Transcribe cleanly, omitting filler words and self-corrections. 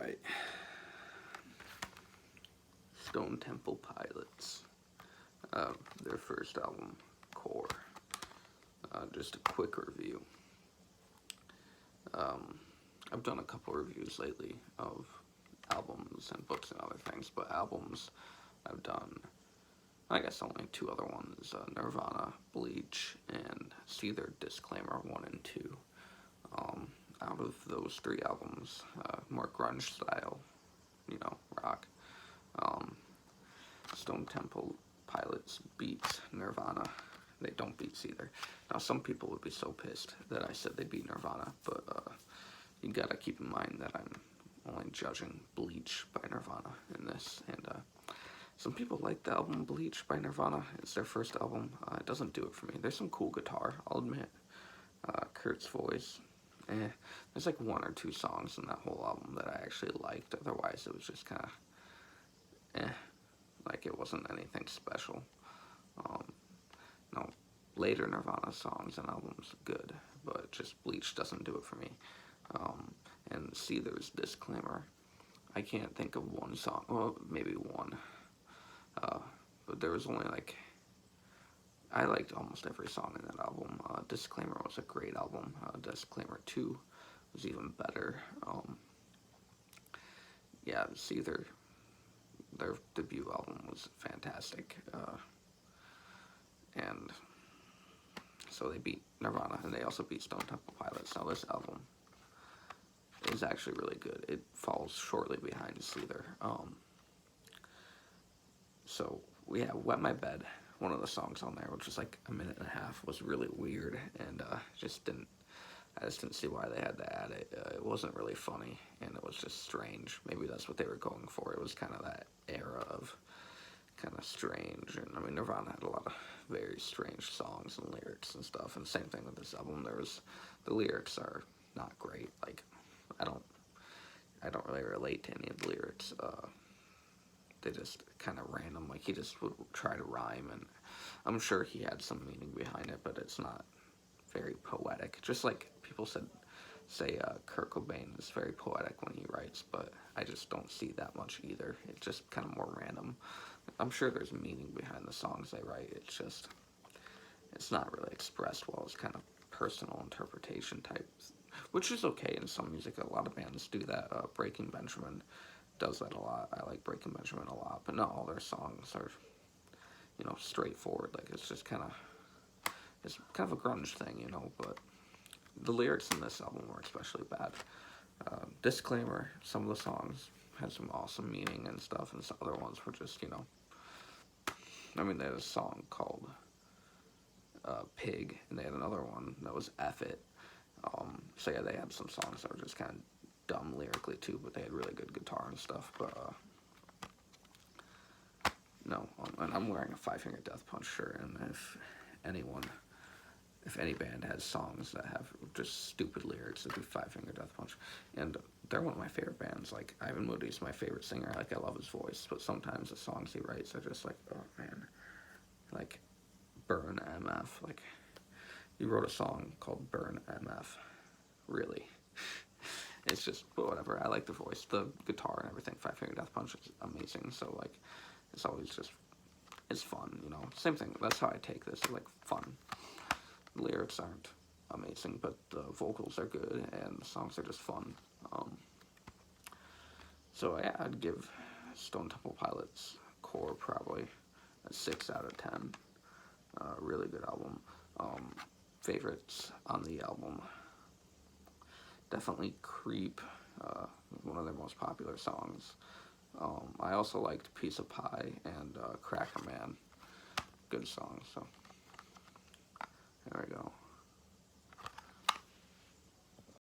Alright. Stone Temple Pilots. Their first album, Core. Just a quick review. I've done a couple reviews lately of albums and books and other things, but albums I've done, I guess only two other ones, Nirvana, Bleach, and Seether, Disclaimer 1 and 2. Out of those three albums, more grunge style, rock. Stone Temple Pilots beats Nirvana. They don't beat Seether. Now, some people would be so pissed that I said they beat Nirvana, but you gotta keep in mind that I'm only judging Bleach by Nirvana in this, and some people like the album Bleach by Nirvana. It's their first album. It doesn't do it for me. There's some cool guitar, I'll admit. Kurt's voice. There's like one or two songs in that whole album that I actually liked. Otherwise, it was just kind of like it wasn't anything special. Later Nirvana songs and albums are good, but just Bleach doesn't do it for me. And Seether's Disclaimer, I can't think of one song, well, maybe one, but there was only like, I liked almost every song in that album. Disclaimer was a great album. Disclaimer 2 was even better. Yeah, Seether, their debut album was fantastic. And so they beat Nirvana, and they also beat Stone Temple Pilots. Now this album is actually really good. It falls shortly behind Seether. So we have Wet My Bed. One of the songs on there, which was like a minute and a half, was really weird, and I just didn't see why they had to add it. It wasn't really funny, and it was just strange. Maybe that's what they were going for. It was kind of that era of kind of strange, and I mean, Nirvana had a lot of very strange songs and lyrics and stuff, and same thing with this album. The lyrics are not great. Like, I don't really relate to any of the lyrics. They just kind of random, like he just would try to rhyme, and I'm sure he had some meaning behind it, but it's not very poetic. Just like people say Kurt Cobain is very poetic when he writes, but I just don't see that much either. It's just kind of more random. I'm sure there's meaning behind the songs they write. It's not really expressed well. It's kind of personal interpretation type, which is okay in some music. A lot of bands do that. Breaking Benjamin does that a lot. I like Breaking Benjamin a lot, but not all their songs are, straightforward. Like, it's kind of a grunge thing, but the lyrics in this album were especially bad. Disclaimer, some of the songs had some awesome meaning and stuff, and some other ones were just, I mean, they had a song called Pig, and they had another one that was F It. So yeah, they had some songs that were just kind of dumb lyrically too, but they had really good guitar and stuff. But no, and I'm wearing a Five Finger Death Punch shirt, and if any band has songs that have just stupid lyrics, it'd be Five Finger Death Punch. And they're one of my favorite bands. Like, Ivan Moody's my favorite singer. Like, I love his voice, but sometimes the songs he writes are just like, oh man, like Burn MF. Like, he wrote a song called Burn MF. Really? It's just, but whatever. I like the voice, the guitar, and everything. Five Finger Death Punch is amazing. So like, it's always just, it's fun, Same thing. That's how I take this. It's like fun. The lyrics aren't amazing, but the vocals are good, and the songs are just fun. So yeah, I'd give Stone Temple Pilots Core probably a 6 out of 10. Really good album. Favorites on the album, definitely Creep, one of their most popular songs. I also liked Piece of Pie and Cracker Man. Good songs, so there we go.